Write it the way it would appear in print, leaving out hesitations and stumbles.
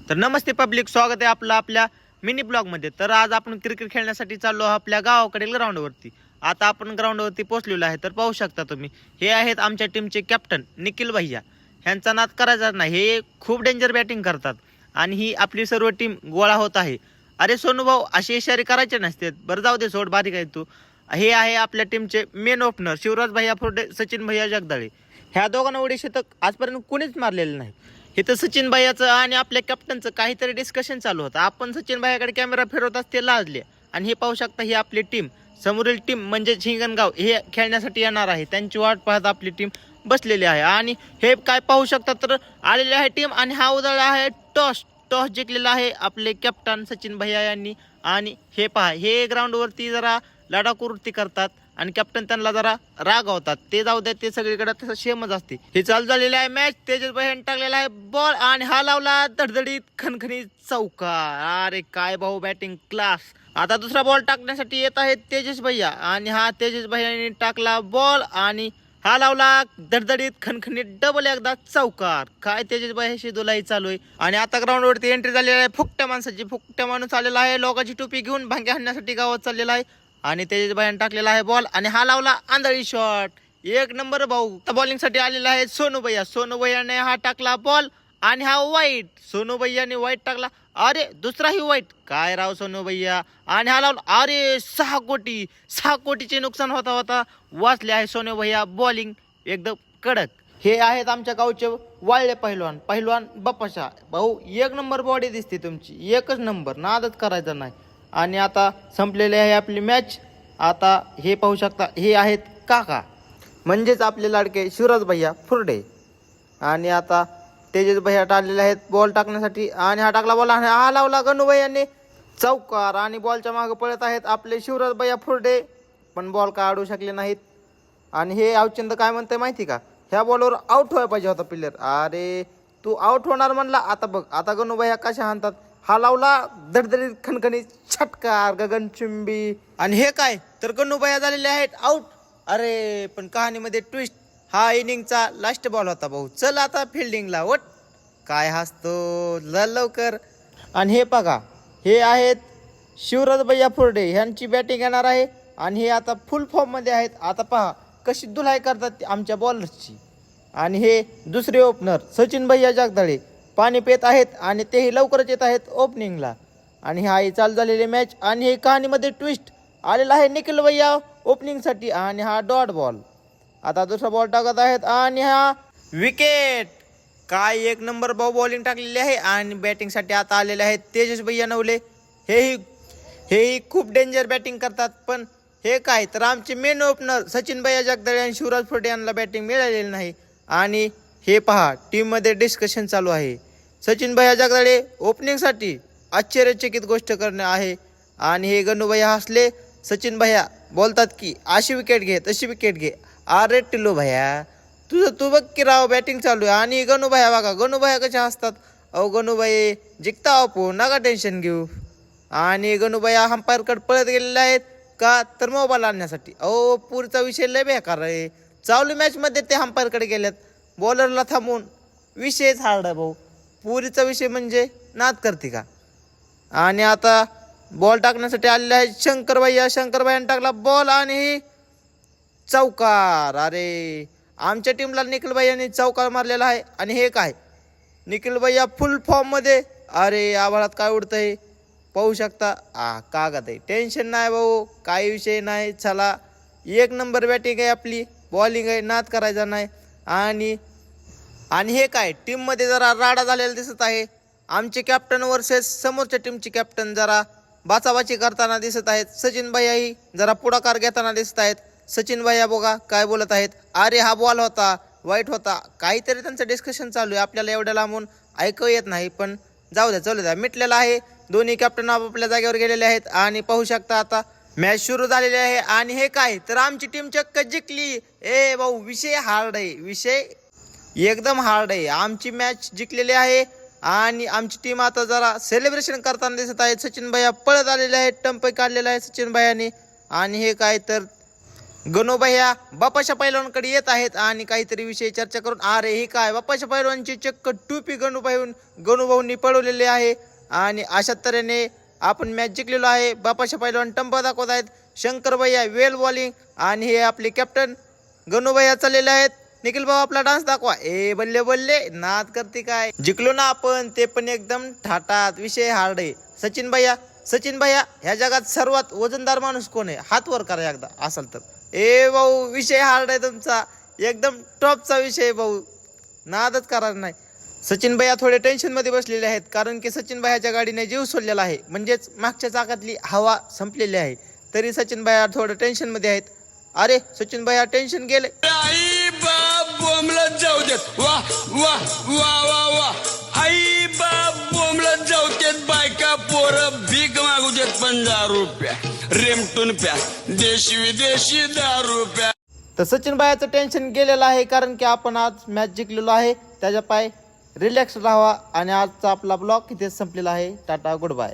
तर नमस्ते पब्लिक, स्वागत आहे आपलं आपल्या मिनी ब्लॉगमध्ये। तर आज आपण क्रिकेट खेळण्यासाठी चाललो आपल्या गावाकडील ग्राउंडवरती। आता आपण ग्राउंडवरती पोहोचलेलो आहे। तर पाहू शकता तुम्ही, हे आहेत आमच्या टीमचे कॅप्टन निखिल भैया। ह्यांचा नाद करायचा नाही, हे खूप डेंजर बॅटिंग करतात आणि ही आपली सर्व टीम गोळा होत आहे। अरे सोनू भाऊ, असे इशारे करायचे नसते, बरं जाऊ दे, सोड, बारीक आहे तू। हे आहे आपल्या टीमचे मेन ओपनर शिवराज भैया फुर्डे, सचिन भैया जगदाळे। ह्या दोघांना एवढे शतक आजपर्यंत कोणीच मारलेलं नाही। इथं सचिन भैयाचं आणि आपल्या कॅप्टनचं काहीतरी डिस्कशन चालू होतं। आपण सचिन भैयाकडे कॅमेरा फिरवताच ते लाजले। आणि हे पाहू शकता, ही आपली टीम, समोरील टीम म्हणजे हिंगणगाव, हे खेळण्यासाठी येणार आहे। त्यांची वाट पाहत आपली टीम बसलेली आहे। आणि हे काय पाहू शकता, तर आलेली आहे टीम आणि हा उधळला आहे टॉस। टॉस जिंकलेला आहे आपले कॅप्टन सचिन भैया यांनी। आणि हे पहा, हे ग्राउंडवरती जरा लढाकू वृत्ती करतात आणि कॅप्टन त्यांना जरा रागवतात। ते जाऊ द्या, ते सगळीकडे तसं सेमच असते। हे चालू झालेली आहे मॅच। तेजस भैयाने टाकलेला आहे बॉल आणि हा लावला धडधडीत खणखणीत चौका। अरे काय भाऊ, बॅटिंग क्लास। आता दुसरा बॉल टाकण्यासाठी येत आहे तेजस भैया आणि हा तेजस भैयाने टाकला बॉल आणि हा लावला धडधडीत खणखणीत डबल एकदा चौकार। काय तेजस भैयाशी दुलाई चालू आहे। आणि आता ग्राउंडवरती एंट्री झालेली आहे फुकट्या माणसाची। फुकट्या माणूस आलेला आहे, लोकांची टोपी घेऊन भांग्या हाणण्यासाठी गावात चाललेला आहे। आणि तेजस भैयाने टाकलेला आहे बॉल आणि हा लावला आंधळी शॉट, एक नंबर भाऊ। बॉलिंग साठी आलेला आहे सोनू भैया। सोनू भैयाने हा टाकला बॉल आणि हा वाईट। सोनू भैयाने वाईट टाकला, अरे दुसराही वाईट। काय राव सोनू भैया। आणि हा लावला, अरे 6 कोटी, 6 कोटीचे नुकसान होता होता वाचले आहे सोनू भैया। बॉलिंग एकदम कडक। हे आहेत आमच्या गावचे वाळले पहिलवान, पहिलवान बप्पाशा भाऊ। एक नंबर बॉडी दिसते तुमची, एकच नंबर, नादच करायचा नाही। आणि आता संपलेली आहे आपली मॅच। आता हे पाहू शकता, हे आहेत काका, म्हणजेच आपले लाडके शिवराज भैया फुर्डे। आणि आता तेजस भैया टाकलेले आहेत बॉल टाकण्यासाठी आणि हा टाकला बॉल आणि हा लावला गणू भैयाने चौकार। आणि बॉलच्या मागे पळत आहेत आपले शिवराज भैया फुर्डे, पण बॉल काढू शकले नाहीत। आणि हे अवचंद काय म्हणतंय माहिती का, ह्या बॉलवर आउट व्हायला पाहिजे होता प्लेयर। अरे तू आउट होणार म्हणला, आता बघ आता गणू भैया कशा हाणतात। हा लावला धडधडीत खणखणीत छटकार गगनचुंबी। आणि हे काय, तर गणू भैया झालेले आहेत आउट। अरे पण कहाणीमध्ये ट्विस्ट, हा इनिंगचा लास्ट बॉल होता भाऊ। चल आता फिल्डिंगला वट। काय हसतो, लवकर। आणि हे बघा, हे आहेत शिवराज भैया फुर्डे, ह्यांची बॅटिंग येणार आहे। आणि हे आता फुल फॉर्म मध्ये आहेत। आता पहा कशी धुलाई करतात आमच्या बॉलर्सची। आणि हे दुसरे ओपनर सचिन भैया जगदाळे पाणी पित आहेत आणि तेही लवकरच येत आहेत ओपनिंगला। आणि हा चालू झालेली मॅच आणि हे कहाणीमध्ये ट्विस्ट आलेला आहे निखिल भैया ओपनिंगसाठी आणि हा डॉट बॉल। आता दुसरा बॉल टाकत आहेत आणि हा विकेट। काय एक नंबर बॉलिंग टाकलेली आहे। आणि बॅटिंगसाठी आता आलेले आहेत तेजस भैया नवले। हेही खूप डेंजर बॅटिंग करतात। पण हे काय, तर आमचे मेन ओपनर सचिन भैया जगदाळे आणि शिवराज फुर्डे यांना बॅटिंग मिळालेली नाही। आणि हे पहा, टीममध्ये डिस्कशन चालू आहे। सचिन भैया जगदाळे ओपनिंगसाठी आश्चर्यचकित गोष्ट करणे आहे। आणि हे गणू भैया हसले। सचिन भैया बोलतात की अशी विकेट घे, तशी विकेट घे। अरे टिल्लू भैया, तुझं तू बघ की राव, बॅटिंग चालू आहे। आणि गणू भैया बघा, गणू भैया कसे हसतात। अहो गणू भाई जिंकता आपो, नका टेन्शन घेऊ। आणि गणू भैया अंपायरकडे पळत गेलेले आहेत का, तर मोबाईल आणण्यासाठी। अहो पुरचा विषय लय बेकार आहे। चालू मॅच मध्ये ते अंपायरकडे गेल्यात, बॉलरला थांबून विषयच हार्ड आहे भाऊ। पुरीचा विषय म्हणजे नाद करते का। आणि आता बॉल टाकण्यासाठी आलेले आहेत शंकर भैया। शंकर भैयाने टाकला बॉल आणि चौकार। अरे आमच्या टीमला निखिल भैयाने चौकार मारलेला आहे। आणि हे काय, निखिल भैया फुल फॉर्म मध्ये। अरे आभाळात काय उडतंय पाहू शकता। कागद आहे, टेन्शन नाही भाऊ, काही विषय नाही। चला, एक नंबर बॅटिंग आहे आपली, बॉलिंग आहे, नाद करायचा नाही। आणि हे काय, टीम मध्ये जरा राडा झालेला दिसत आहे। आमचे कॅप्टन वर्सेस समोरच्या टीमचे कॅप्टन जरा बाचाबाची करताना दिसत आहेत। सचिन भैयाही जरा पुढाकार घेताना दिसत आहेत। सचिन भैया बघा काय बोलत आहेत, अरे हा बॉल होता, वाईट होता, काहीतरी त्यांचं डिस्कशन चालू आहे। आपल्याला एवढ्या लांबून ऐकू येत नाही, पण जाऊ द्या, चलू द्या, मिटलेला आहे। दोन्ही कॅप्टन आपापल्या जागेवर गेलेले आहेत। आणि पाहू शकता आता मॅच सुरू झालेली आहे। आणि हे काय, तर आमची टीम चक्क जिंकली। ए भाऊ, विषय हार्ड आहे, विषय एकदम हार्ड आहे। आमची मॅच जिंकलेली आहे आणि आमची टीम आता जरा सेलिब्रेशन करताना दिसत आहे। सचिन भैया पळत आलेले आहेत, टंप काढलेला आहे सचिन भैयाने। आणि हे काय, तर गणूभैया बापाच्या पैलवानकडे येत आहेत आणि काहीतरी विषयी चर्चा करून अरे हे काय बापाच्या पैलवानची चक्क टोपी गणूभाऊंनी पळवलेली आहे आणि अशा तऱ्हेने आपण मॅच जिंकलेलो आहे. बापाच्या पैलवान टंपा दाखवत आहेत. शंकर भैया वेल बॉलिंग आणि हे आपले कॅप्टन गणूभैया चाललेले आहेत. निखिल भाऊ आपला डान्स दाखवा. ए बल्ले बल्ले नाद करते काय. जिंकलो ना आपण ते पण एकदम थाटात. विषय हार्ड आहे. सचिन भैया ह्या जगात सर्वात वजनदार माणूस कोण आहे हात वर करा एकदा असाल तर. ए भाऊ विषय हार्ड आहे तुमचा एकदम टॉपचा विषय भाऊ नादच करणार नाही. सचिन भैया थोडे टेन्शन मध्ये बसलेले आहेत कारण की सचिन भैयाच्या गाडीने जीव सोडलेला आहे म्हणजेच मागच्या चाकातली हवा संपलेली आहे. तरी सचिन भैया थोडं टेन्शन मध्ये आहेत. अरे सचिन भैया टेन्शन गेले. आई बाप बोंबलत जाऊ देत वा वा वा वा वा आई बाप बोंबलत जाऊ देत बायका पोरं भीक मागू देत 50 रुपया रेमटून प्या देशी विदेशी दारू प्या. तर सचिन भैयाचं टेन्शन गेलेलं आहे कारण की आपण आज मॅच जिंकलेलो आहे. त्याच्या पाय रिलॅक्स राहावा आणि आजचा आपला ब्लॉग इथेच संपलेला आहे. Tata good bye.